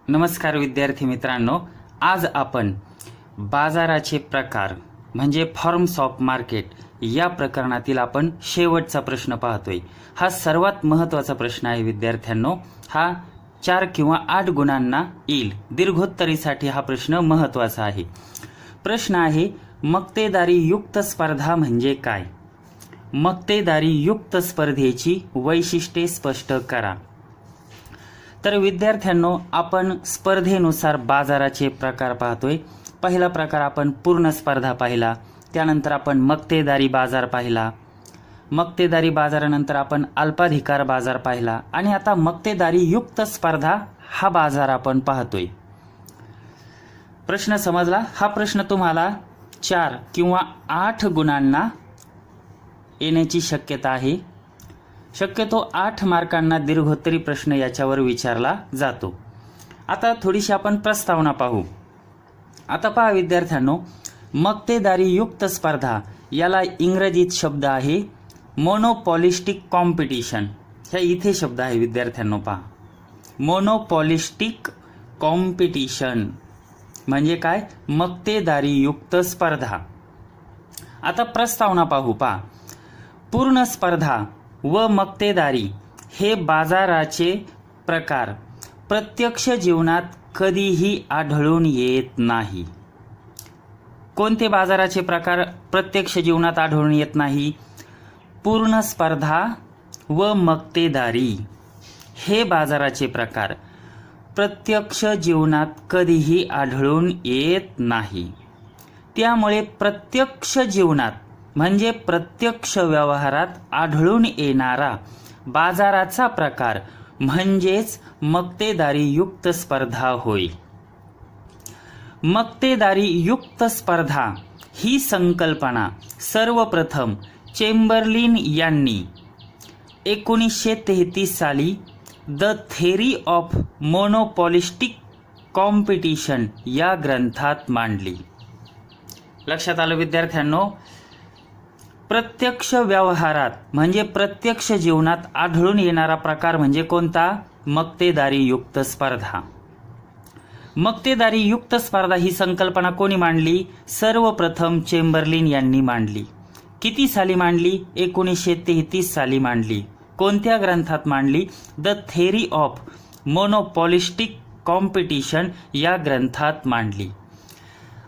नमस्कार विद्यार्थी मित्रांनो, आज आपण बाजाराचे प्रकार म्हणजे फॉर्म्स ऑफ मार्केट या प्रकरणातील आपण शेवटचा प्रश्न पाहतोय। हा सर्वात महत्त्वाचा प्रश्न आहे विद्यार्थ्यांनो। हा 4 किंवा 8 गुणांना येईल। दीर्घोत्तरीसाठी हा प्रश्न महत्त्वाचा आहे। प्रश्न आहे, मक्तेदारी युक्त स्पर्धा म्हणजे काय? मक्तेदारी युक्त स्पर्धेची वैशिष्ट्ये स्पष्ट करा। तर विद्यार्थ्यांनो, आपण स्पर्धेनुसार बाजाराचे प्रकार पाहतोय। पहिला प्रकार आपण पूर्ण स्पर्धा पाहिला, त्यानंतर आपण मक्तेदारी बाजार पाहिला, मक्तेदारी बाजारानंतर आपण अल्पाधिकार बाजार पाहिला आणि आता मक्तेदारी युक्त स्पर्धा हा बाजार आपण पाहतोय। प्रश्न समजला? हा प्रश्न तुम्हाला 4 किंवा 8 गुणांना येण्याची शक्यता आहे। शक्यतो 8 मार्कांना दीर्घोत्तरी प्रश्न याच्यावर विचारला जातो। आता थोडीशी आपण प्रस्तावना पाहू। आता पहा विद्यार्थ्यांनो, मक्तेदारी युक्त स्पर्धा याला इंग्रजीत शब्द आहे मोनोपॉलिस्टिक कॉम्पिटिशन। ह्या इथे शब्द आहे विद्यार्थ्यांनो, पहा मोनोपॉलिस्टिक कॉम्पिटिशन म्हणजे काय? मक्तेदारी युक्त स्पर्धा। आता प्रस्तावना पाहू। पहा, पूर्ण स्पर्धा व मक्तेदारी हे बाजाराचे प्रकार प्रत्यक्ष जीवनात कधीही आढळून येत नाही। कोणते बाजाराचे प्रकार प्रत्यक्ष जीवनात आढळून येत नाही? पूर्ण स्पर्धा व मक्तेदारी हे बाजाराचे प्रकार प्रत्यक्ष जीवनात कधीही आढळून येत नाही। त्यामुळे प्रत्यक्ष जीवनात म्हणजे प्रत्यक्ष व्यवहारात आढळून येणारा बाजाराचा प्रकार म्हणजेच मक्तेदारी युक्त स्पर्धा होय। मक्तेदारी युक्त स्पर्धा ही संकल्पना सर्वप्रथम चेंबरलिन यांनी 1933 साली the theory of monopolistic competition या ग्रंथात मांडली। लक्षात आलं विद्यार्थ्यांनो? प्रत्यक्ष व्यवहारात म्हणजे प्रत्यक्ष जीवनात आढळून येणारा प्रकार म्हणजे कोणता? मक्तेदारी युक्त स्पर्धा। मक्तेदारी युक्त स्पर्धा ही संकल्पना कोणी मांडली? सर्वप्रथम चेंबरलिन यांनी मांडली। किती साली मांडली? 1933 साली मांडली। कोणत्या ग्रंथात मांडली? The theory of monopolistic competition या ग्रंथात मांडली।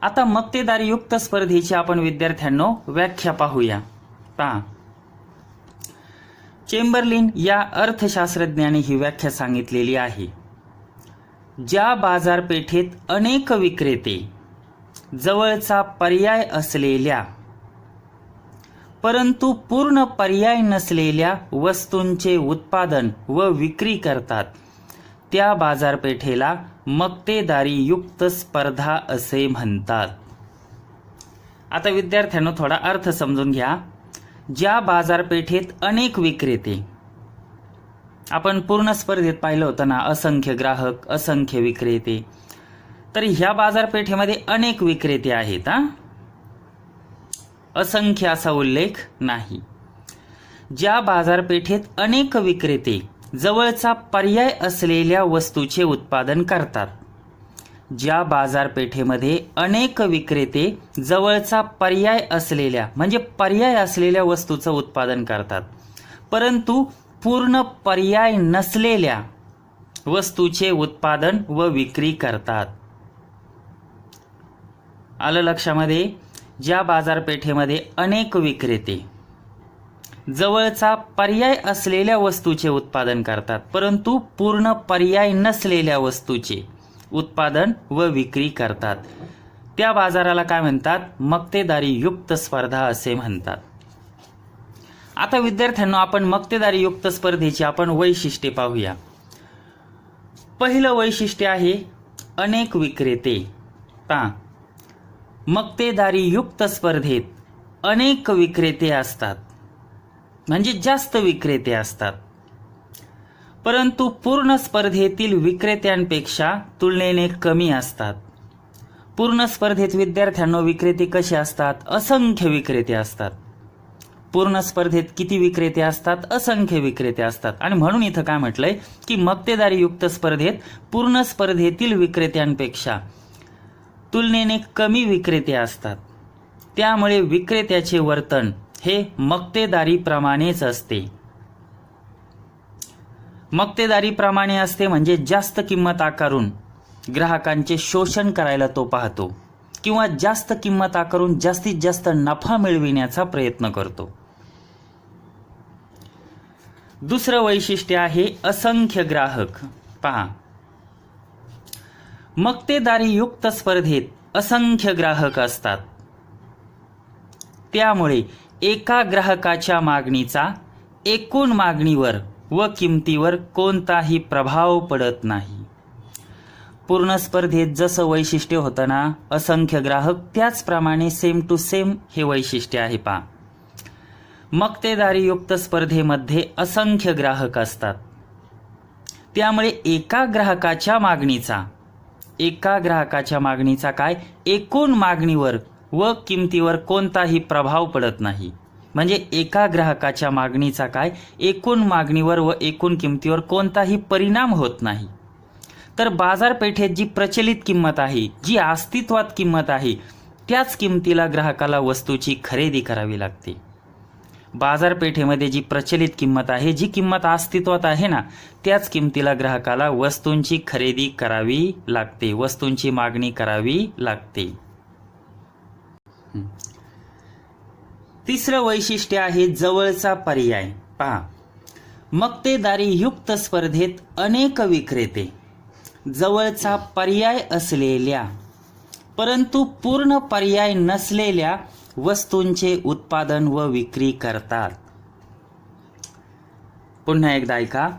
आता मक्तेदारी युक्त स्पर्धेची आपण विद्यार्थ्यांनो व्याख्या पाहूया। पहा, चेंबरलिन या अर्थशास्त्रज्ञाने ही व्याख्या सांगितलेली आहे। ज्या बाजारपेठेत अनेक विक्रेते जवळचा पर्याय असलेल्या परंतु पूर्ण पर्याय नसलेल्या वस्तूंचे उत्पादन व विक्री करतात, त्या बाजारपेठेला मक्तेदारी युक्त स्पर्धा असे म्हणतात। आता विद्यार्थ्यांनो, थोडा अर्थ समजून घ्या। ज्या बाजारपेठेत अनेक विक्रेते, आपण पूर्ण स्पर्धेत पाहिलं होतं ना, असंख्य ग्राहक असंख्य विक्रेते, तर ह्या बाजारपेठेमध्ये अनेक विक्रेते आहेत। असंख्य असा उल्लेख नाही। ज्या बाजारपेठेत अनेक विक्रेते जवळचा पर्याय असलेल्या वस्तूचे उत्पादन करतात, ज्या बाजारपेठेमध्ये अनेक विक्रेते जवळचा पर्याय असलेल्या म्हणजे पर्याय असलेल्या वस्तूचं उत्पादन करतात, परंतु पूर्ण पर्याय नसलेल्या वस्तूचे उत्पादन व विक्री करतात। आलं लक्षामध्ये? ज्या बाजारपेठेमध्ये अनेक विक्रेते जवळचा पर्याय असलेल्या वस्तूचे उत्पादन करतात, परंतु पूर्ण पर्याय नसलेल्या वस्तूचे उत्पादन व विक्री करतात, त्या बाजाराला काय म्हणतात? मक्तेदारी युक्त स्पर्धा असे म्हणतात। आता विद्यार्थ्यांनो, आपण मक्तेदारी युक्त स्पर्धेची आपण वैशिष्ट्ये पाहूया। पहिलं वैशिष्ट्य आहे अनेक विक्रेते। पहा, मक्तेदारी युक्त स्पर्धेत अनेक विक्रेते असतात म्हणजे जास्त विक्रेते असतात, परंतु पूर्ण स्पर्धेतील विक्रेत्यांपेक्षा तुलनेने कमी असतात। पूर्ण स्पर्धेत विद्यार्थ्यांनो विक्रेते कसे असतात? असंख्य विक्रेते असतात। पूर्ण स्पर्धेत किती विक्रेते असतात? असंख्य विक्रेते असतात. आणि म्हणून इथं काय म्हटलंय की मक्तेदारीयुक्त स्पर्धेत पूर्ण स्पर्धेतील विक्रेत्यांपेक्षा तुलनेने कमी विक्रेते असतात. त्यामुळे विक्रेत्याचे वर्तन हे मक्तेदारीप्रमाणेच असते. मक्तेदारीप्रमाणे असते म्हणजे जास्त किंमत आकारून ग्राहकांचे शोषण करायला तो पाहतो किंवा जास्त किंमत आकारून जास्तीत जास्त नफा मिळविण्याचा प्रयत्न करतो. दुसरं वैशिष्ट्य आहे असंख्य ग्राहक. पहा, मक्तेदारीयुक्त स्पर्धेत असंख्य ग्राहक असतात. त्यामुळे एका ग्राहकाच्या मागणीचा एकूण मागणीवर व किमतीवर कोणताही प्रभाव पडत नाही. पूर्ण स्पर्धेत जसं वैशिष्ट्य होतं ना असंख्य ग्राहक, त्याचप्रमाणे सेम टू सेम हे वैशिष्ट्य आहे. पहा, मक्तेदारीयुक्त स्पर्धेमध्ये असंख्य ग्राहक असतात. त्यामुळे एका ग्राहकाच्या मागणीचा काय एकूण मागणीवर व किमतीवर कोणताही प्रभाव पडत नाही. म्हणजे एका ग्राहकाच्या मागणीचा काय एकूण मागणीवर व एकूण किमतीवर कोणताही परिणाम होत नाही. तर बाजारपेठेत जी प्रचलित किंमत आहे, जी अस्तित्वात किंमत आहे, त्याच किमतीला ग्राहकाला वस्तूची खरेदी करावी लागते. बाजारपेठेमध्ये जी प्रचलित किंमत आहे, जी किंमत अस्तित्वात आहे ना, त्याच किमतीला ग्राहकाला वस्तूंची खरेदी करावी लागते, वस्तूंची मागणी करावी लागते. तिसरं वैशिष्ट्य आहे जवळचा पर्याय. पहा, मक्तेदारीयुक्त स्पर्धेत अनेक विक्रेते जवळचा पर्याय असलेल्या परंतु पूर्ण पर्याय नसलेल्या वस्तूंचे उत्पादन व विक्री करतात. पुन्हा एकदा ऐका,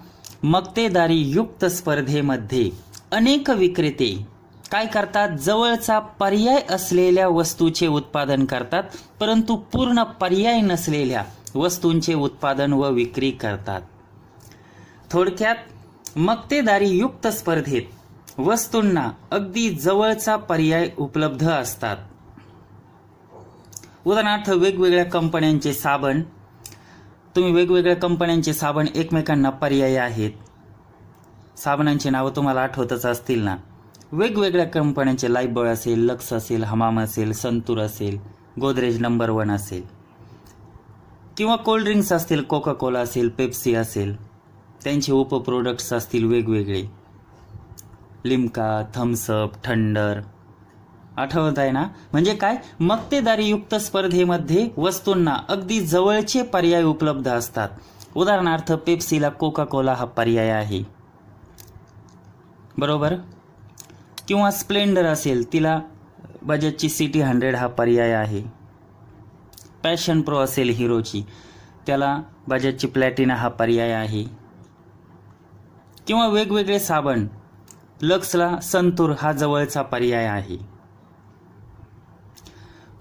मक्तेदारीयुक्त स्पर्धेमध्ये अनेक विक्रेते काय करतात? जवळचा पर्याय असलेल्या वस्तूचे उत्पादन करतात, परंतु पूर्ण पर्याय नसलेल्या वस्तूंचे उत्पादन व विक्री करतात. थोडक्यात मक्तेदारीयुक्त स्पर्धेत वस्तूंना अगदी जवळचा पर्याय उपलब्ध असतात. उदाहरणार्थ, वेगवेगळ्या कंपन्यांचे साबण, तुम्ही वेगवेगळ्या कंपन्यांचे साबण एकमेकांना पर्याय आहेत. साबणांची नावं तुम्हाला आठवतच असतील ना. वेगवेगळ्या कंपन्यांचे लाईफबॉय असेल, लक्स असेल, हमाम असेल, संतूर असेल, गोदरेज नंबर 1 असेल, किंवा कोल्ड ड्रिंक्स असतील, कोका कोला असेल, पेप्सी असेल, त्यांचे उपप्रोडक्ट्स असतील वेगवेगळे, लिम्का, थम्सअप, थंडर. आठवत आहे ना. म्हणजे काय, मक्तेदारीयुक्त स्पर्धेमध्ये वस्तूंना अगदी जवळचे पर्याय उपलब्ध असतात. उदाहरणार्थ, पेप्सीला कोका कोला हा पर्याय आहे, बरोबर. किंवा स्प्लेंडर असेल, तिला बजाजची सिटी 100 हा पर्याय आहे. पॅशन प्रो असेल हिरोची, त्याला बजाजची प्लॅटिना हा पर्याय आहे. किंवा वेगवेगळे साबण, लक्सला संतूर हा जवळचा पर्याय आहे.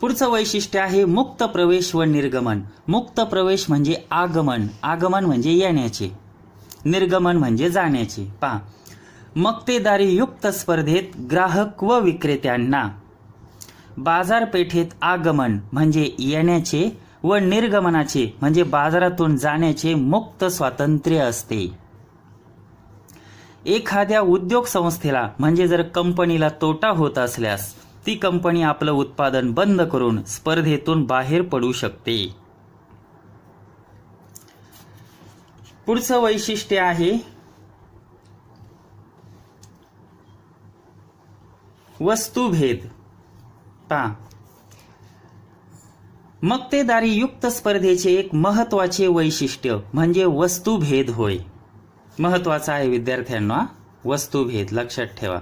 पुढचं वैशिष्ट्य आहे मुक्त प्रवेश व निर्गमन. मुक्त प्रवेश म्हणजे आगमन, आगमन म्हणजे येण्याचे, निर्गमन म्हणजे जाण्याचे. पहा, मक्तेदारीयुक्त स्पर्धेत ग्राहक व विक्रेत्यांना बाजारपेठेत आगमन म्हणजे येण्याचे व निर्गमनाचे म्हणजे बाजारातून जाण्याचे मुक्त स्वातंत्र्य असते. एखाद्या उद्योग संस्थेला म्हणजे जर कंपनीला तोटा होत असल्यास ती कंपनी आपलं उत्पादन बंद करून स्पर्धेतून बाहेर पडू शकते. पुढचं वैशिष्ट्य आहे वस्तुभेद. पहा, मक्तेदारीयुक्त स्पर्धेचे एक महत्त्वाचे वैशिष्ट्य म्हणजे वस्तुभेद होय. महत्त्वाचा आहे विद्यार्थ्यांना, वस्तुभेद लक्षात ठेवा.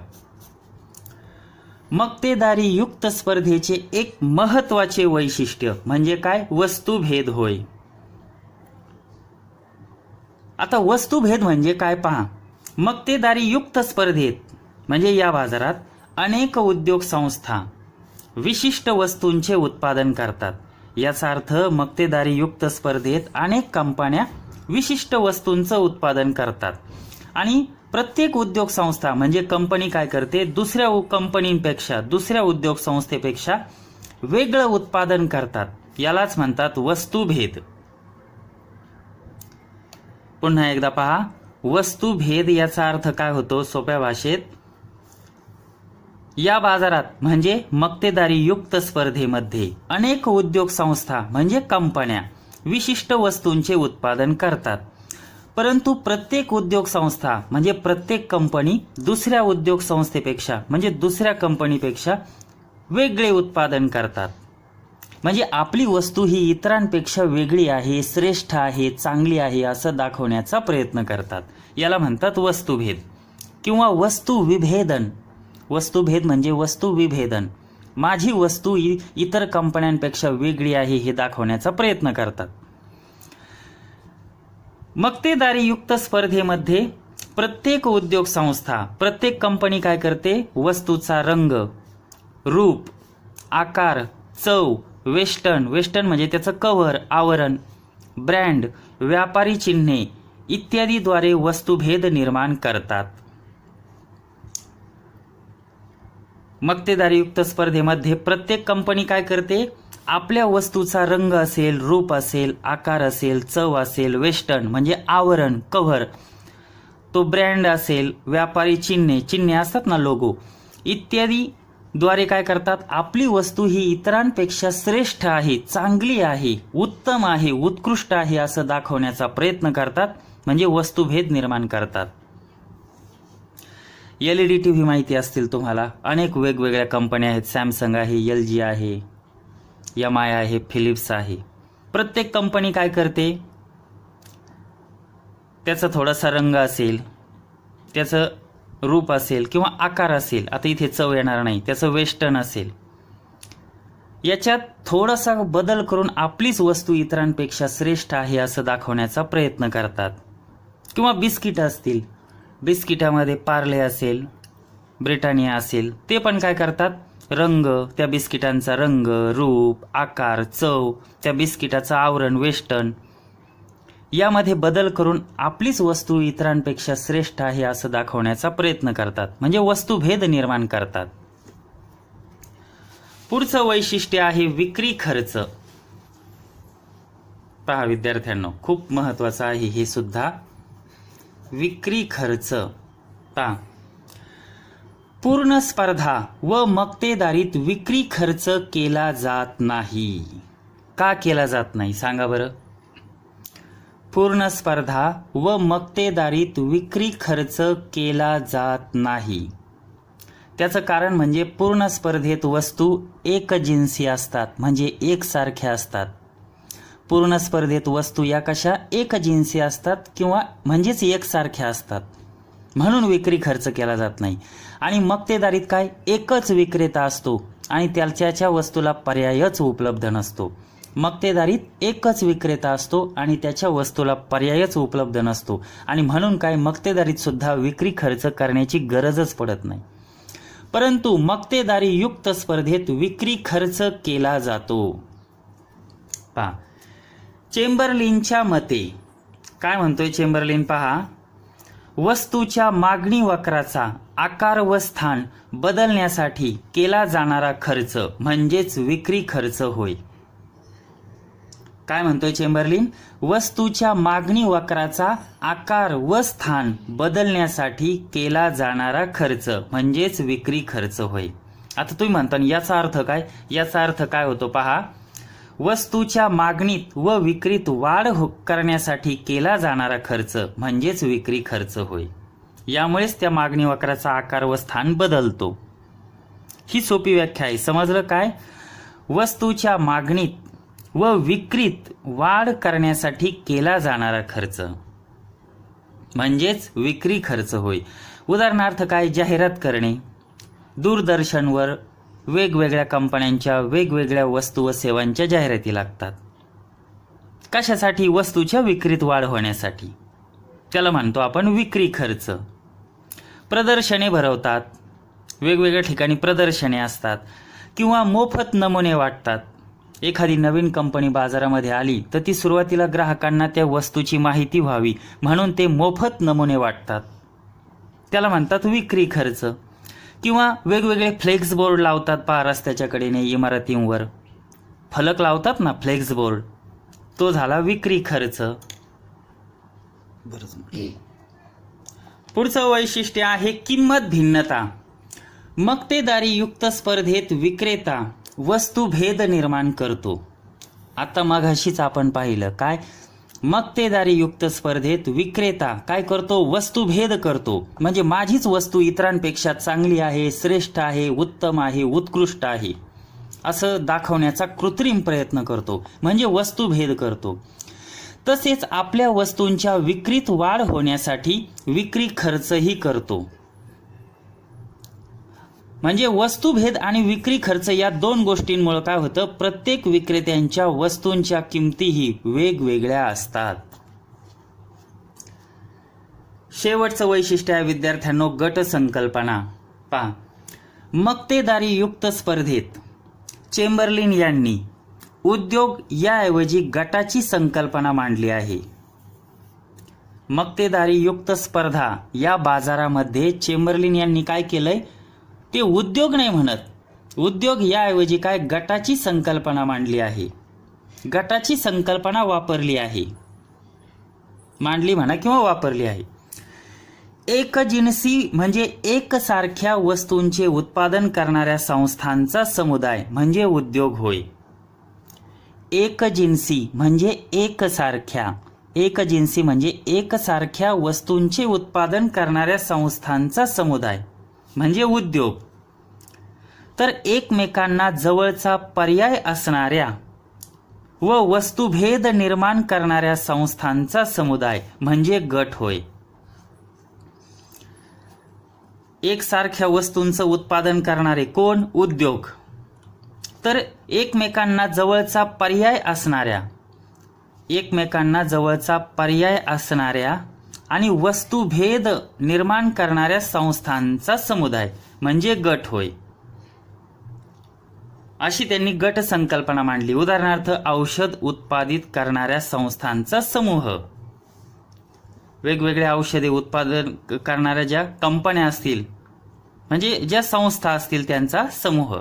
मक्तेदारीयुक्त स्पर्धेचे एक महत्त्वाचे वैशिष्ट्य म्हणजे काय? वस्तुभेद होय. आता वस्तुभेद म्हणजे काय पहा. मक्तेदारीयुक्त स्पर्धेत म्हणजे या बाजारात अनेक उद्योग संस्था विशिष्ट वस्तूंचे उत्पादन करतात. याचा अर्थ मक्तेदारीयुक्त स्पर्धेत अनेक कंपन्या विशिष्ट वस्तूंचं उत्पादन करतात आणि प्रत्येक उद्योग संस्था म्हणजे कंपनी काय करते, दुसऱ्या कंपनींपेक्षा, दुसऱ्या उद्योग संस्थेपेक्षा वेगळं उत्पादन करतात. यालाच म्हणतात वस्तुभेद. पुन्हा एकदा पहा, वस्तुभेद याचा अर्थ काय होतो सोप्या भाषेत? या बाजारात म्हणजे मक्तेदारी युक्त स्पर्धेमध्ये अनेक उद्योग संस्था म्हणजे कंपन्या विशिष्ट वस्तूंचे उत्पादन करतात, परंतु प्रत्येक उद्योग संस्था म्हणजे प्रत्येक कंपनी दुसऱ्या उद्योग संस्थेपेक्षा म्हणजे दुसऱ्या कंपनीपेक्षा वेगळे उत्पादन करतात. म्हणजे आपली वस्तू ही इतरांपेक्षा वेगळी आहे, श्रेष्ठ आहे, चांगली आहे असं दाखवण्याचा प्रयत्न करतात. याला म्हणतात वस्तुभेद किंवा वस्तुविभेदन. वस्तुभेद म्हणजे वस्तुविभेदन. माझी वस्तू इतर कंपन्यांपेक्षा वेगळी आहे हे दाखवण्याचा प्रयत्न करतात. मक्तेदारीयुक्त स्पर्धेमध्ये प्रत्येक उद्योग संस्था, प्रत्येक कंपनी काय करते? वस्तूचा रंग, रूप, आकार, चव, वेस्टर्न म्हणजे त्याचं कव्हर, आवरण, ब्रँड, व्यापारी चिन्हे इत्यादीद्वारे वस्तुभेद निर्माण करतात. मक्तेदारीयुक्त स्पर्धेमध्ये प्रत्येक कंपनी काय करते? आपल्या वस्तूचा रंग असेल, रूप असेल, आकार असेल, चव असेल, वेस्टर्न म्हणजे आवरण, कव्हर, तो ब्रँड असेल, व्यापारी चिन्हे असतात ना, लोगो इत्यादी द्वारे काय करतात? आपली वस्तू ही इतरांपेक्षा श्रेष्ठ आहे, चांगली आहे, उत्तम आहे, उत्कृष्ट आहे असं दाखवण्याचा प्रयत्न करतात, म्हणजे वस्तुभेद निर्माण करतात. LED टीव्ही माहिती असतील तुम्हाला, अनेक वेगवेगळ्या कंपन्या आहेत. सॅमसंग आहे, LG आहे, MI आहे, फिलिप्स आहे. प्रत्येक कंपनी काय करते? त्याचा थोडासा रंग असेल, त्याचं रूप असेल किंवा आकार असेल, आता इथे चव येणार नाही, त्याचं वेस्टर्न असेल, याच्यात थोडासा बदल करून आपलीच वस्तू इतरांपेक्षा श्रेष्ठ आहे असं दाखवण्याचा प्रयत्न करतात. किंवा बिस्किट असतील, बिस्किटामध्ये पार्ले असेल, ब्रिटानिया असेल, ते पण काय करतात? रंग, त्या बिस्किटांचा रंग, रूप, आकार, चव, त्या बिस्किटाचं आवरण, वेस्टर्न यामध्ये बदल करून आपलीच वस्तू इतरांपेक्षा श्रेष्ठ आहे असं दाखवण्याचा प्रयत्न करतात, म्हणजे वस्तुभेद निर्माण करतात. पुढचं वैशिष्ट्य आहे विक्री खर्च. पहा विद्यार्थ्यांनो, खूप महत्वाचं आहे हे सुद्धा. विक्री खर्च पहा, पूर्ण स्पर्धा व मक्तेदारीत विक्री खर्च केला जात नाही. का केला जात नाही सांगा बरं? पूर्ण स्पर्धा व मक्तेदारीत विक्री खर्च केला जात नाही. त्याचं कारण म्हणजे पूर्ण स्पर्धेत वस्तू एकजिन्सी असतात, म्हणजे एकसारख्या असतात. पूर्ण स्पर्धेत वस्तू या कशा? एकजिन्सी असतात किंवा म्हणजेच एकसारख्या असतात, म्हणून विक्री खर्च केला जात नाही. आणि मक्तेदारीत काय? एकच विक्रेता असतो आणि त्याच्या वस्तूला पर्यायच उपलब्ध नसतो. मक्तेदारीत एकच विक्रेता असतो आणि त्याच्या वस्तूला पर्यायच उपलब्ध नसतो, आणि म्हणून काय? मक्तेदारीत सुद्धा विक्री खर्च करण्याची गरजच पडत नाही. परंतु मक्तेदारी युक्त स्पर्धेत विक्री खर्च केला जातो. पहा, चेंबरलिनच्या मते काय म्हणतोय चेंबरलिन? पहा, वस्तूच्या मागणी वक्राचा आकार व स्थान बदलण्यासाठी केला जाणारा खर्च म्हणजेच विक्री खर्च होय. काय म्हणतोय चेंबरलिन? वस्तूच्या मागणी वक्राचा आकार व स्थान बदलण्यासाठी केला जाणारा खर्च म्हणजेच विक्री खर्च होय. आता तुम्ही म्हणता याचा अर्थ काय? याचा अर्थ काय होतो पहा, वस्तूच्या मागणीत व विक्रीत वाढ करण्यासाठी केला जाणारा खर्च म्हणजेच विक्री खर्च होय. यामुळेच त्या मागणी वक्राचा आकार व स्थान बदलतो. ही सोपी व्याख्या आहे. समजलं काय? वस्तूच्या मागणीत व विक्रीत वाढ करण्यासाठी केला जाणारा खर्च म्हणजेच विक्री खर्च होय. उदाहरणार्थ काय? जाहिरात करणे. दूरदर्शनवर वेगवेगळ्या कंपन्यांच्या वेगवेगळ्या वस्तू व सेवांच्या जाहिराती लागतात. कशासाठी? वस्तूच्या विक्रीत वाढ होण्यासाठी. त्याला म्हणतो आपण विक्री खर्च. प्रदर्शने भरवतात, वेगवेगळ्या ठिकाणी प्रदर्शने असतात, किंवा मोफत नमुने वाटतात. एखादी नवीन कंपनी बाजारामध्ये आली तर ती सुरुवातीला ग्राहकांना त्या वस्तूची माहिती व्हावी म्हणून ते मोफत नमुने वाटतात. त्याला म्हणतात विक्री खर्च. किंवा वेगवेगळे फ्लेक्स बोर्ड लावतात पहा रस्त्याच्या कडेने, इमारतींवर फलक लावतात ना, फ्लेक्स बोर्ड, तो झाला विक्री खर्च. पुढचं वैशिष्ट्य आहे किंमत भिन्नता. मक्तेदारीयुक्त स्पर्धेत विक्रेता वस्तुभेद निर्माण करतो. आता मघाशीच आपण पाहिलं काय, मक्तेदारीयुक्त स्पर्धेत विक्रेता काय करतो, वस्तुभेद करतो. म्हणजे माझीच वस्तू इतरांपेक्षा चांगली आहे, श्रेष्ठ आहे, उत्तम आहे, उत्कृष्ट आहे असं दाखवण्याचा कृत्रिम प्रयत्न करतो, म्हणजे वस्तुभेद करतो. तसेच आपल्या वस्तूंच्या विक्रीत वाढ होण्यासाठी विक्री खर्चही करतो. म्हणजे वस्तुभेद आणि विक्री खर्च या दोन गोष्टींमुळे काय होतं, प्रत्येक विक्रेत्यांच्या वस्तूंच्या किमतीही वेगवेगळ्या असतात. शेवटचं वैशिष्ट्य आहे विद्यार्थ्यांनो गट संकल्पना. पहा, मक्तेदारीयुक्त स्पर्धेत चेंबरलिन यांनी उद्योग याऐवजी गटाची संकल्पना मांडली आहे. मक्तेदारीयुक्त स्पर्धा या बाजारामध्ये चेंबरलिन यांनी काय केलंय, ते उद्योग नाही म्हणत, उद्योग याऐवजी काय गटाची संकल्पना मांडली आहे, गटाची संकल्पना वापरली आहे, मांडली म्हणा किंवा वापरली आहे. एकजिन्सी म्हणजे एकसारख्या वस्तूंचे उत्पादन करणाऱ्या संस्थांचा समुदाय म्हणजे उद्योग होय. एकजिन्सी म्हणजे एकसारख्या, एकजिन्सी म्हणजे एकसारख्या वस्तूंचे उत्पादन करणाऱ्या संस्थांचा समुदाय म्हणजे उद्योग. तर एकमेकांना जवळचा पर्याय असणाऱ्या व वस्तुभेद निर्माण करणाऱ्या संस्थांचा समुदाय म्हणजे गट होय. एकसारख्या वस्तूंचं उत्पादन करणारे कोण, उद्योग. तर एकमेकांना जवळचा पर्याय असणाऱ्या, एकमेकांना जवळचा पर्याय असणाऱ्या आणि वस्तुभेद निर्माण करणाऱ्या संस्थांचा समुदाय म्हणजे गट होय. अशी त्यांनी गट संकल्पना मांडली. उदाहरणार्थ औषध उत्पादित करणाऱ्या संस्थांचा समूह, वेगवेगळे औषधे उत्पादन करणाऱ्या ज्या कंपन्या असतील म्हणजे ज्या संस्था असतील त्यांचा समूह.